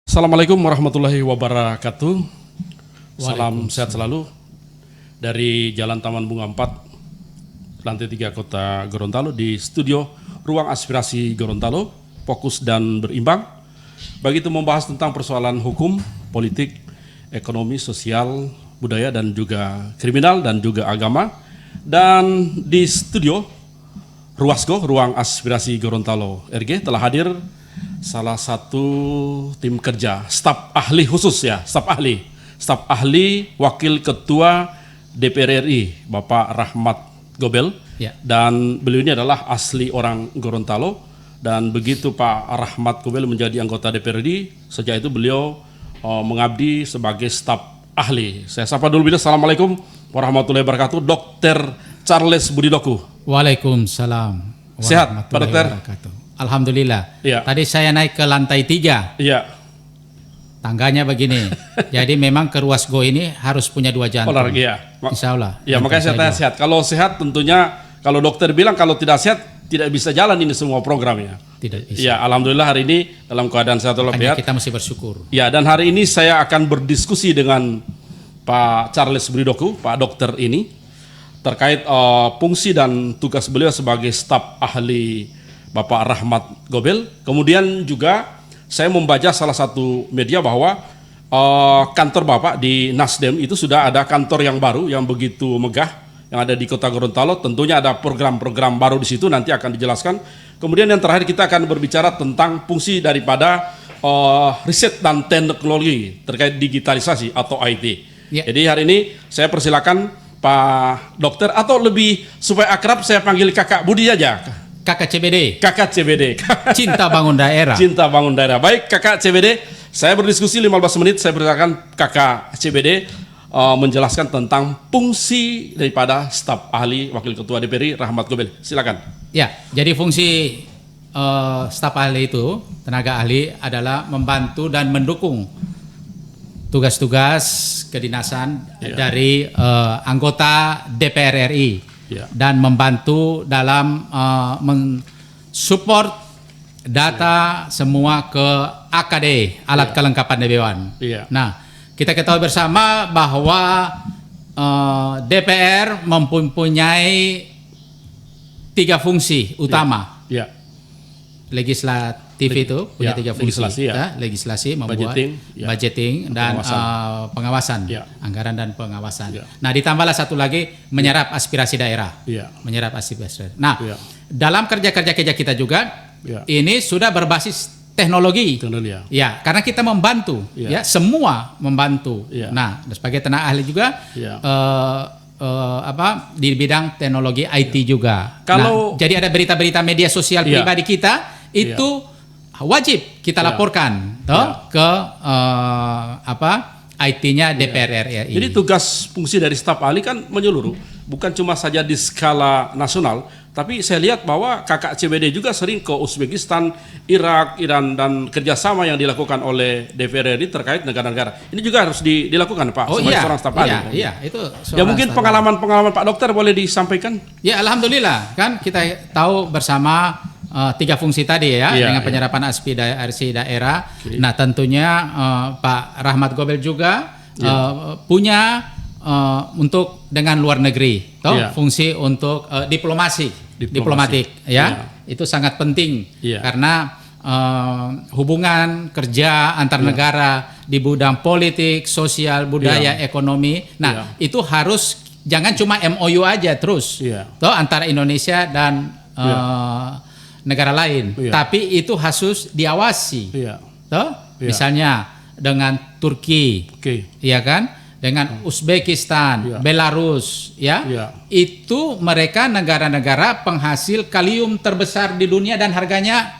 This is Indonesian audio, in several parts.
Assalamualaikum warahmatullahi wabarakatuh. Salam sehat selalu dari Jalan Taman Bunga 4, lantai 3 Kota Gorontalo, di studio Ruang Aspirasi Gorontalo, fokus dan berimbang. Begitu membahas tentang persoalan hukum, politik, ekonomi, sosial, budaya, dan juga kriminal, dan juga agama. Dan di studio Ruasgo, Ruang Aspirasi Gorontalo RG, telah hadir salah satu tim kerja, staf ahli khusus ya, staf ahli Wakil Ketua DPR RI, Bapak Rahmat Gobel, ya. Dan beliau ini adalah asli orang Gorontalo, dan begitu Pak Rahmat Gobel menjadi anggota DPR RI, sejak itu beliau mengabdi sebagai staf ahli. Saya sapa dulu, Assalamualaikum warahmatullahi wabarakatuh, Dr. Charles Budidoku. Waalaikumsalam. Sehat Pak Dokter? Alhamdulillah. Ya. Tadi saya naik ke lantai 3. Iya. Tangganya begini. Jadi memang ke Ruasgo ini harus punya 2 jantung. Olahraga ya. Insya Allah. Ya, makanya saya tanya sehat. Kalau sehat tentunya, kalau dokter bilang kalau tidak sehat tidak bisa jalan ini semua programnya. Tidak bisa. Ya, alhamdulillah hari ini dalam keadaan sehat walafiat. Kita mesti bersyukur. Ya, dan hari ini saya akan berdiskusi dengan Pak Charles Budidoku, Pak Dokter ini, terkait fungsi dan tugas beliau sebagai staf ahli Bapak Rahmat Gobel. Kemudian juga saya membaca salah satu media bahwa kantor Bapak di Nasdem itu sudah ada kantor yang baru yang begitu megah yang ada di Kota Gorontalo. Tentunya ada program-program baru di situ, nanti akan dijelaskan. Kemudian yang terakhir kita akan berbicara tentang fungsi daripada riset dan teknologi terkait digitalisasi atau IT. Ya. Jadi hari ini saya persilakan Pak Dokter, atau lebih supaya akrab saya panggil Kakak Budi aja. Kakak CBD. Kakak CBD. Cinta bangun daerah. Cinta bangun daerah. Baik Kakak CBD, saya berdiskusi 15 menit, saya persilakan Kakak CBD menjelaskan tentang fungsi daripada staf ahli Wakil Ketua DPR Rahmat Gobel. Silakan. Ya, jadi fungsi staf ahli itu, tenaga ahli adalah membantu dan mendukung tugas-tugas kedinasan dari anggota DPR RI. Ya. Dan membantu dalam mensupport data semua ke AKD, alat kelengkapan Dewan. Ya. Nah, kita ketahui bersama bahwa DPR mempunyai 3 fungsi utama. Ya. Legislatif itu punya 3 fungsi, legislasi membuat budgeting dan pengawasan, anggaran dan pengawasan. Nah, ditambahlah satu lagi, menyerap aspirasi daerah, menyerap aspirasi. Nah, dalam kerja-kerja kita juga ini sudah berbasis teknologi, ya, karena kita membantu, ya, semua membantu. Nah, sebagai tenaga ahli juga. Di bidang teknologi IT juga. Kalau jadi ada berita-berita media sosial pribadi kita itu wajib kita laporkan ke IT-nya DPR RI. Jadi tugas fungsi dari staf ahli kan menyeluruh, bukan cuma saja di skala nasional, tapi saya lihat bahwa Kakak CBD juga sering ke Uzbekistan, Irak, Iran, dan kerjasama yang dilakukan oleh DPR RI terkait negara-negara. Ini juga harus dilakukan Pak, sebagai seorang staf ahli. Iya, itu. Ya mungkin pengalaman Pak Dokter boleh disampaikan? Ya, alhamdulillah, kan kita tahu bersama 3 fungsi tadi dengan penyerapan aspirasi daerah. Nah, tentunya Pak Rahmat Gobel juga punya untuk dengan luar negeri, fungsi untuk diplomatik, itu sangat penting karena hubungan kerja antar negara di bidang politik, sosial, budaya, ekonomi. Nah, itu harus jangan cuma MOU aja terus, antara Indonesia dan negara lain, tapi itu harus diawasi, misalnya dengan Turki, ya kan, dengan Uzbekistan, Belarus, itu mereka negara-negara penghasil kalium terbesar di dunia dan harganya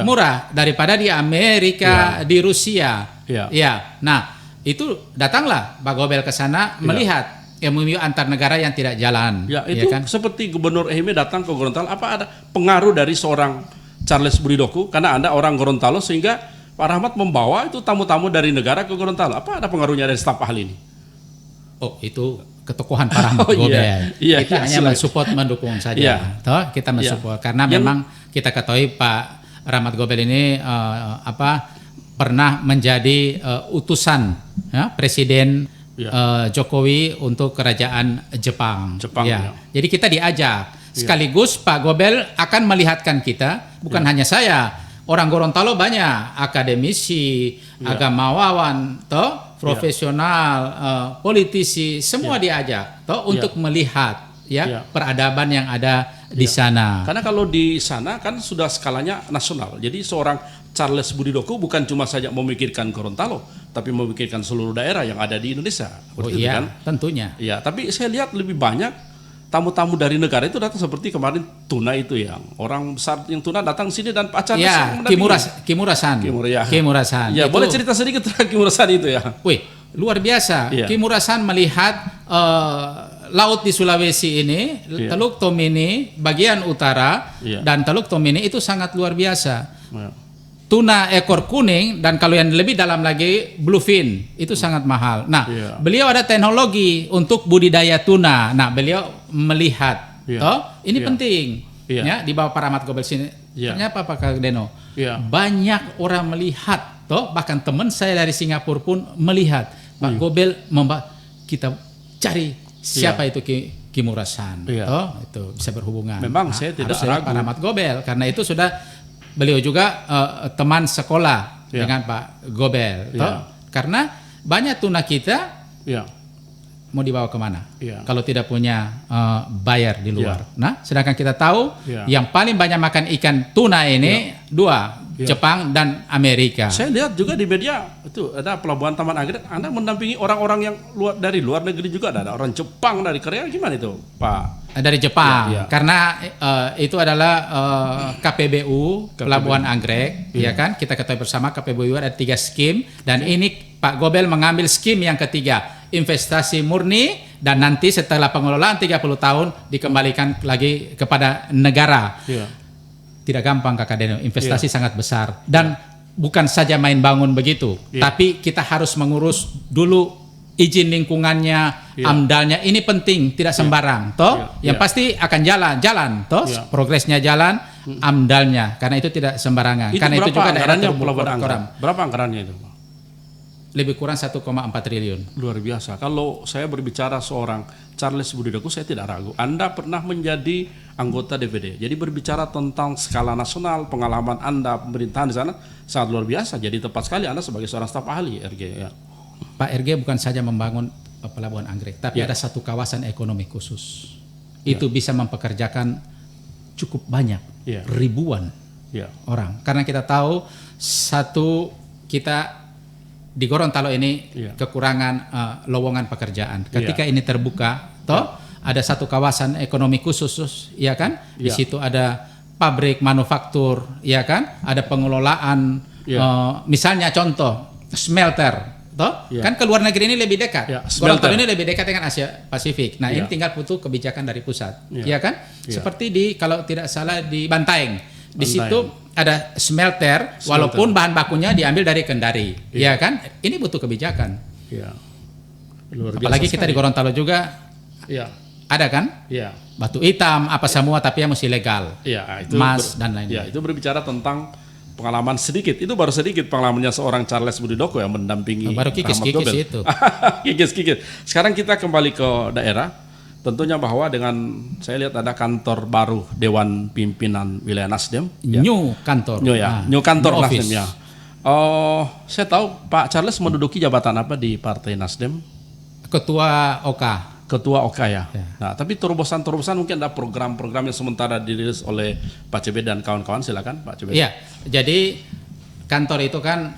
murah daripada di Amerika, di Rusia, Nah, itu datanglah Pak Gobel ke sana melihat MOU antar negara yang tidak jalan. Ya, itu kan? Seperti Gubernur Ehime datang ke Gorontalo, apa ada pengaruh dari seorang Charles Budidoku karena Anda orang Gorontalo sehingga Pak Rahmat membawa itu tamu-tamu dari negara ke Gorontalo? Apa ada pengaruhnya dari staf ahli ini? Oh, itu ketokohan Pak Rahmat Gobel. Kita hanya mensupport, mendukung saja. Kita mensupport karena memang kita ketahui Pak Rahmat Gobel ini pernah menjadi utusan ya, Presiden Jokowi untuk kerajaan Jepang. Ya. Jadi kita diajak. Sekaligus Pak Gobel akan melihatkan kita, bukan hanya saya, orang Gorontalo banyak, akademisi, agamawan, toh, profesional, politisi, semua diajak, toh, untuk melihat peradaban yang ada di sana. Karena kalau di sana kan sudah skalanya nasional. Jadi seorang Charles Budidoko bukan cuma saja memikirkan Gorontalo, tapi memikirkan seluruh daerah yang ada di Indonesia. Oh iya, kan? Tentunya. Ya, tapi saya lihat lebih banyak tamu-tamu dari negara itu datang seperti kemarin Tuna itu yang orang besar yang Tuna datang sini dan Pak Charles Kimurasan. Ya, boleh cerita sedikit tentang Kimurasan itu ya. Wih, luar biasa. Kimurasan melihat laut di Sulawesi ini, Teluk Tomini bagian utara dan Teluk Tomini itu sangat luar biasa. Tuna ekor kuning dan kalau yang lebih dalam lagi bluefin itu sangat mahal. Nah, beliau ada teknologi untuk budidaya tuna. Nah, beliau melihat, ini penting. Ya, di bawah Pak Rahmat Gobel sini. Ternyata Pak Deno, banyak orang melihat, bahkan teman saya dari Singapura pun melihat Pak Gobel kita cari siapa itu Kimurasan. Itu bisa berhubungan. Memang saya tidak ragu Pak Rahmat Gobel karena itu sudah beliau juga teman sekolah dengan Pak Gobel, karena banyak tuna kita mau dibawa kemana? Kalau tidak punya bayar di luar. Nah, sedangkan kita tahu yang paling banyak makan ikan tuna ini dua, Jepang dan Amerika. Saya lihat juga di media itu ada pelabuhan Taman Anggrek, Anda mendampingi orang-orang yang dari luar negeri juga ada orang Jepang, dari Korea, gimana itu, Pak? Dari Jepang, karena itu adalah KPBU Pelabuhan Anggrek, ya kan? Kita ketahui bersama KPBU ada 3 skim dan ini Pak Gobel mengambil skim yang ketiga, investasi murni dan nanti setelah pengelolaan 30 tahun dikembalikan lagi kepada negara. Tidak gampang Kakak Deno, investasi sangat besar dan bukan saja main bangun begitu, tapi kita harus mengurus dulu izin lingkungannya, amdalnya, ini penting, tidak sembarang, yang pasti akan jalan, progresnya jalan, amdalnya, karena itu tidak sembarangan. Itu karena itu juga anggarannya Pelabuhan Anggrek? Berapa anggarannya itu? Lebih kurang 1,4 triliun. Luar biasa. Kalau saya berbicara seorang Charles Budidoko, saya tidak ragu. Anda pernah menjadi anggota DPD. Jadi berbicara tentang skala nasional, pengalaman Anda pemerintahan di sana sangat luar biasa. Jadi tepat sekali Anda sebagai seorang staf ahli RG. Pak RG bukan saja membangun Pelabuhan Anggrek, tapi ada satu kawasan ekonomi khusus. Itu bisa mempekerjakan cukup banyak, ribuan orang. Karena kita tahu kita di Gorontalo ini kekurangan lowongan pekerjaan. Ketika ini terbuka, ada satu kawasan ekonomi khusus, ya kan? Di situ ada pabrik manufaktur, ya kan? Ada pengelolaan, misalnya contoh smelter, kan ke luar negeri ini lebih dekat. Gorontalo ini lebih dekat dengan Asia Pasifik. Nah, ini tinggal butuh kebijakan dari pusat, ya kan? Seperti kalau tidak salah di Bantaeng. Di situ ada smelter, walaupun bahan bakunya diambil dari Kendari, ya kan? Ini butuh kebijakan. Apalagi kita di Gorontalo juga ada kan? Batu hitam, apa semua, tapi yang mesti legal. Emas dan lain-lain. Itu berbicara tentang pengalaman sedikit. Itu baru sedikit pengalamannya seorang Charles Budidoko yang mendampingi baru kikis-kikis itu. Kikis-kikis. Sekarang kita kembali ke daerah. Tentunya bahwa dengan saya lihat ada kantor baru Dewan Pimpinan Wilayah Nasdem, new kantor, new kantor Nasdem ya. Saya tahu Pak Charles menduduki jabatan apa di Partai Nasdem? Ketua OK. Ketua OK ya. Nah, tapi terobosan-terobosan mungkin ada program-program yang sementara dirilis oleh Pak CB dan kawan-kawan, silakan Pak CB. Iya, jadi kantor itu kan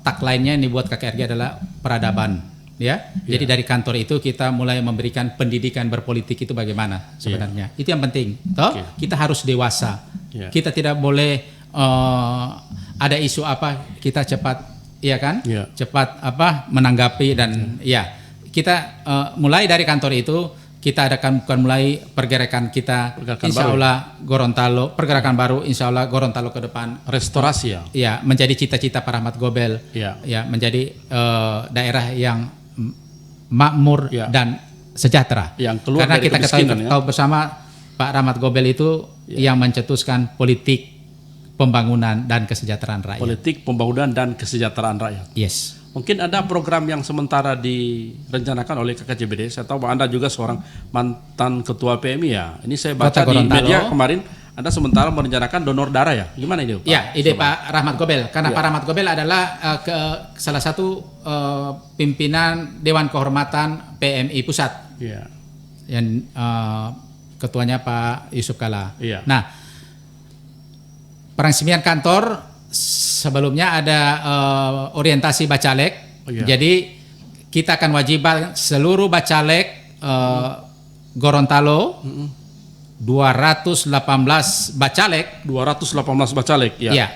tagline-nya yang dibuat KKRG adalah peradaban. Jadi dari kantor itu kita mulai memberikan pendidikan berpolitik itu bagaimana sebenarnya. Itu yang penting. Kita harus dewasa. Kita tidak boleh ada isu apa kita cepat, cepat menanggapi dan kita mulai dari kantor itu kita akan mulai pergerakan kita, insya Allah Gorontalo, pergerakan baru, insya Allah Gorontalo ke depan. Restorasi menjadi cita-cita Pak Rahmat Gobel, menjadi daerah yang makmur dan sejahtera. Karena dari kita tahu bersama Pak Rahmat Gobel itu yang mencetuskan politik pembangunan dan kesejahteraan rakyat. Politik pembangunan dan kesejahteraan rakyat. Yes. Mungkin ada program yang sementara direncanakan oleh KKCBD. Saya tahu bahwa Anda juga seorang mantan ketua PMI ya. Ini saya baca Kota di Gorontalo. media kemarin, Anda sementara merencanakan donor darah ya. Gimana ini, Pak? Ya, ide Pak Rahmat Gobel. Karena Pak Rahmat Gobel adalah salah satu pimpinan Dewan Kehormatan PMI Pusat. Iya. Yang ketuanya Pak Yusuf Kala. Iya. Nah, peresmian kantor sebelumnya ada orientasi bacalek. Oh, iya. Jadi kita akan wajibkan seluruh bacalek Gorontalo 218 bacalek 218 bacalek ya. ya,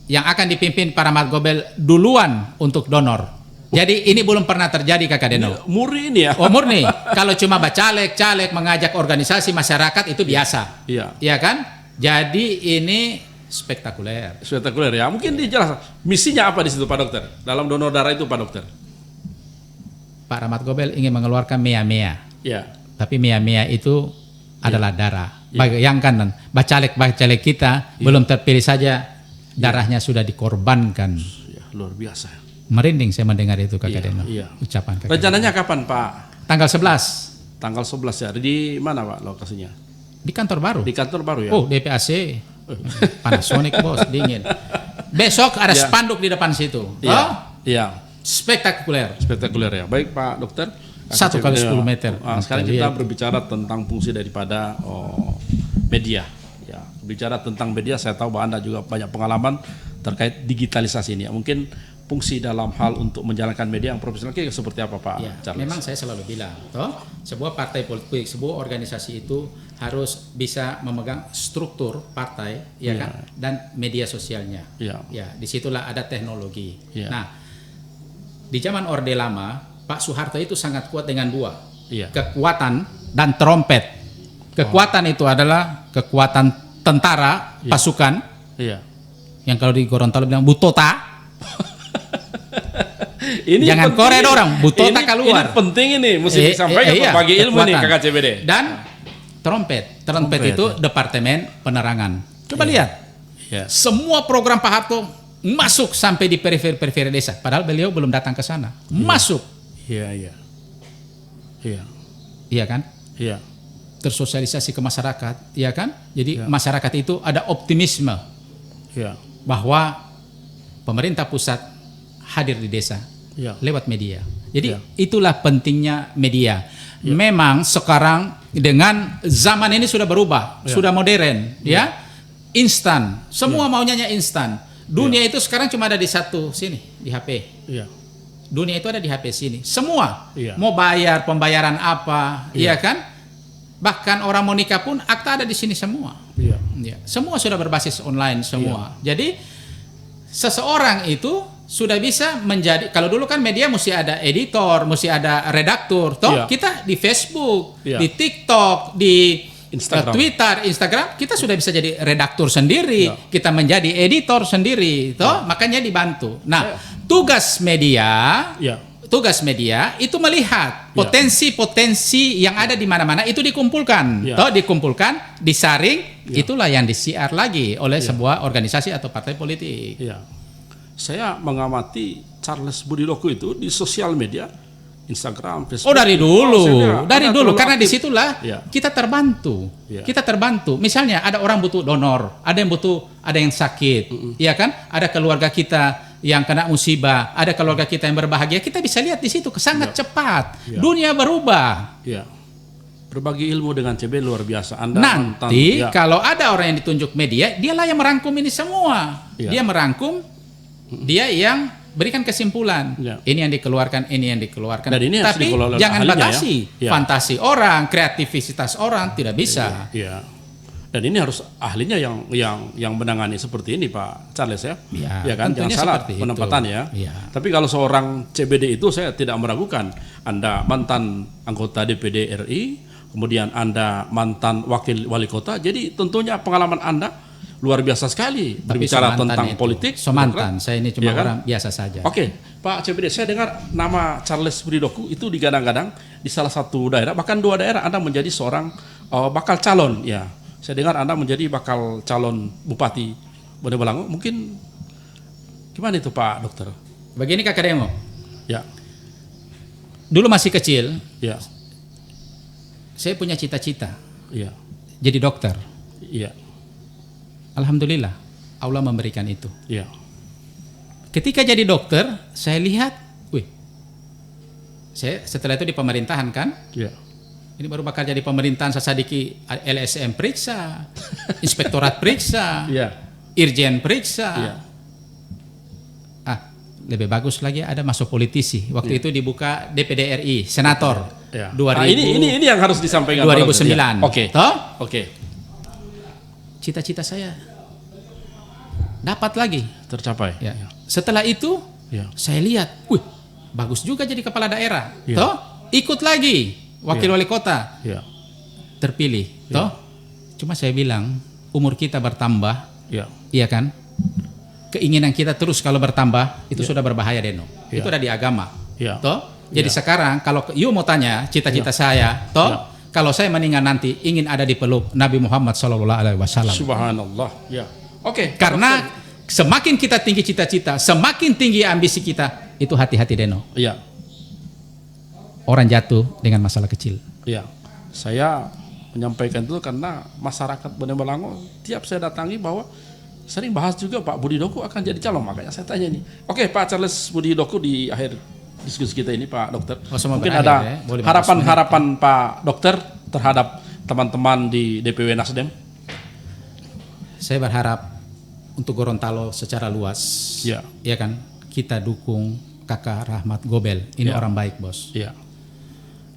yang akan dipimpin Pak Rahmat Gobel duluan untuk donor. Jadi ini belum pernah terjadi Kakak Deno. Murni ini ya. Oh murni. Kalau cuma bacalek, caleg mengajak organisasi masyarakat itu biasa. Iya. Iya kan? Jadi ini spektakuler. Spektakuler ya. Mungkin dijelaskan misinya apa di situ Pak Dokter? Dalam donor darah itu Pak Dokter. Pak Rahmat Gobel ingin mengeluarkan mea-mea. Ya. Tapi mea-mea itu adalah darah. Bayangkan bacalek-bacalek kita belum terpilih saja darahnya sudah dikorbankan. Ya, luar biasa. Merinding saya mendengar itu Kakak Deno. Iya. Ucapan Kakak. Rencananya kapan Pak? Tanggal 11 Tanggal 11 ya. Di mana Pak lokasinya? di kantor baru. Di kantor baru ya. Oh, DPAC. Panasonic bos, dingin. Besok ada spanduk di depan situ. Iya. Oh, Iya. spektakuler. Spektakuler ya. Baik Pak Dokter. 1 kali 10 meter. Sekarang kita berbicara tentang fungsi daripada media. Ya, bicara tentang media, saya tahu bahwa Anda juga banyak pengalaman terkait digitalisasi ini. Ya, mungkin fungsi dalam hal untuk menjalankan media yang profesional seperti apa Pak Ya, Charles? memang saya selalu bilang, toh, sebuah partai politik, sebuah organisasi itu harus bisa memegang struktur partai, ya kan, dan media sosialnya. Ya. Ya, disitulah ada teknologi. Ya. Nah, di zaman Orde Lama, Pak Soeharto itu sangat kuat dengan dua, Iya. kekuatan dan trompet. Kekuatan itu adalah kekuatan tentara, pasukan, Iya. yang kalau di Gorontalo bilang butota. Ini Jangan penting. koret orang, butota keluar. Ini penting ini, mesti disampaikan iya, bagi ilmu nih kekuatan. KKCBD. Dan trompet. Trompet itu departemen penerangan. Coba lihat. Ya. Semua program Pak Harto masuk sampai di periferi desa. Padahal beliau belum datang ke sana. Masuk. Iya, iya. Iya. Iya kan? Iya. Tersosialisasi ke masyarakat. Iya kan? Jadi masyarakat itu ada optimisme Iya. bahwa pemerintah pusat hadir di desa Iya. lewat media. Jadi itulah pentingnya media. Memang sekarang dengan zaman ini sudah berubah, sudah modern, ya. Instan, semua maunya instan. Dunia itu sekarang cuma ada di satu sini, di HP. Iya. Dunia itu ada di HP sini. Semua Iya. mau bayar pembayaran apa, iya kan? Bahkan orang mau nikah pun akta ada di sini semua. Iya. Ya, semua sudah berbasis online semua. Jadi seseorang itu sudah bisa menjadi, kalau dulu kan media mesti ada editor, mesti ada redaktur. Toh kita di Facebook, di TikTok, di Instagram. Twitter, Instagram, kita sudah bisa jadi redaktur sendiri, kita menjadi editor sendiri. Toh makanya dibantu. Nah, tugas media itu melihat potensi-potensi yang ada di mana-mana itu dikumpulkan, toh dikumpulkan, disaring, itulah yang disiar lagi oleh sebuah organisasi atau partai politik. Iya. Saya mengamati Charles Budiloku itu di sosial media, Instagram, Facebook. Oh dari dulu, karena aktif. disitulah kita terbantu, kita terbantu. Misalnya ada orang butuh donor, ada yang sakit, ya kan? Ada keluarga kita yang kena musibah, ada keluarga kita yang berbahagia, kita bisa lihat di situ sangat cepat. Dunia berubah. Iya. Berbagi ilmu dengan CB luar biasa. Anda nanti kalau ada orang yang ditunjuk media, dialah yang merangkum ini semua. Dia merangkum, dia yang berikan kesimpulan. Ini yang dikeluarkan, ini yang dikeluarkan. Dan ini tapi jangan batasi fantasi orang, kreativitas orang, tidak bisa. Iya. Dan ini harus ahlinya yang menangani seperti ini Pak Charles ya. Ya kan, jangan salah penempatan ya. Tapi kalau seorang CBD itu saya tidak meragukan. Anda mantan anggota DPD RI, kemudian Anda mantan wakil wali kota. Jadi tentunya pengalaman Anda luar biasa sekali berbicara tentang politik. Mantan, saya ini cuma orang biasa saja. Oke, Pak CBD, saya dengar nama Charles Budiloku itu digadang-gadang di salah satu daerah, bahkan 2 daerah Anda menjadi seorang bakal calon ya. Saya dengar Anda menjadi bakal calon bupati Bone Bolango mungkin gimana itu Pak Dokter? Begini Kakak Demo, Ya, dulu masih kecil, ya, saya punya cita-cita ya, jadi dokter. ya, Alhamdulillah, Allah memberikan itu. ya, Ketika jadi dokter, saya lihat, wih, saya setelah itu di pemerintahan kan, ya, ini baru bakal jadi pemerintahan Sasadiki, LSM periksa, inspektorat periksa, ya, irjen periksa. ya, Lebih bagus lagi ada masuk politisi. Waktu itu dibuka DPD RI, senator. ya. 2000, Ini yang harus disampaikan. Pak Dokter. 2009. Ya. Oke, Toh? oke, Cita-cita saya dapat lagi. tercapai. Ya. Setelah itu Ya, saya lihat, wih, bagus juga jadi kepala daerah. Ya. Toh? Ikut lagi wakil wali kota, ya, terpilih. Ya. Toh? Cuma saya bilang, umur kita bertambah, ya, iya kan? Keinginan kita terus kalau bertambah itu sudah berbahaya, Deno. Ya. Itu ada di agama. ya, Toh? Jadi sekarang kalau you mau tanya cita-cita saya, toh? Kalau saya meninggal nanti ingin ada di peluk Nabi Muhammad SAW. Subhanallah. Ya, oke. Karena semakin kita tinggi cita-cita, semakin tinggi ambisi kita, itu hati-hati, Deno. Ya, Orang jatuh dengan masalah kecil. ya. Saya menyampaikan itu karena masyarakat Bone Bolango tiap saya datangi bahwa sering bahas juga Pak Budi Doku akan jadi calon, makanya saya tanya ini. Oke, Pak Charles Budi Doku di akhir diskusi kita ini Pak Dokter. semua Mungkin berakhir, ada ya. Boleh harapan-harapan Pak Dokter terhadap teman-teman di DPW Nasdem. Saya berharap untuk Gorontalo secara luas, Ya, ya kan, kita dukung Kakak Rahmat Gobel. Ini Ya. orang baik, bos. ya,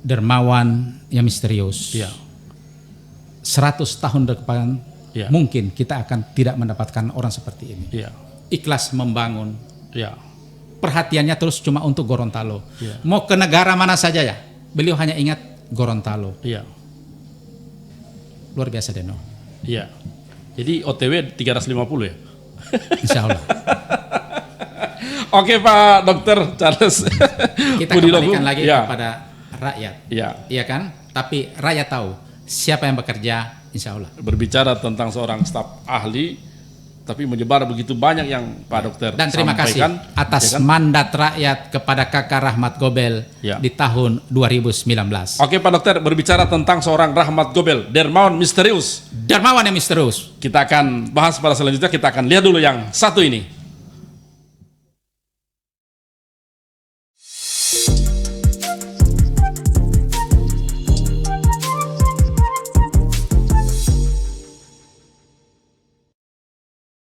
Dermawan yang misterius. ya, 100 tahun depan Ya. mungkin kita akan tidak mendapatkan orang seperti ini. ya, Ikhlas membangun, ya, perhatiannya terus cuma untuk Gorontalo. Ya. Mau ke negara mana saja ya, beliau hanya ingat Gorontalo. ya, Luar biasa, Deno. ya. Jadi OTW 350 ya. Insya Allah. Oke Pak Dokter Charles Kita Budi Doku. kembalikan lagi Ya, kepada rakyat. ya. Iya kan? Tapi rakyat tahu siapa yang bekerja, insya Allah. Berbicara tentang seorang staf ahli, tapi menyebar begitu banyak yang Pak Dokter Dan terima sampaikan, kasih atas ya kan? mandat rakyat kepada Kakak Rahmat Gobel Ya. di tahun 2019. Oke Pak Dokter, berbicara tentang seorang Rahmat Gobel, dermawan misterius. Dermawan yang misterius. Kita akan bahas pada selanjutnya, kita akan lihat dulu yang satu ini.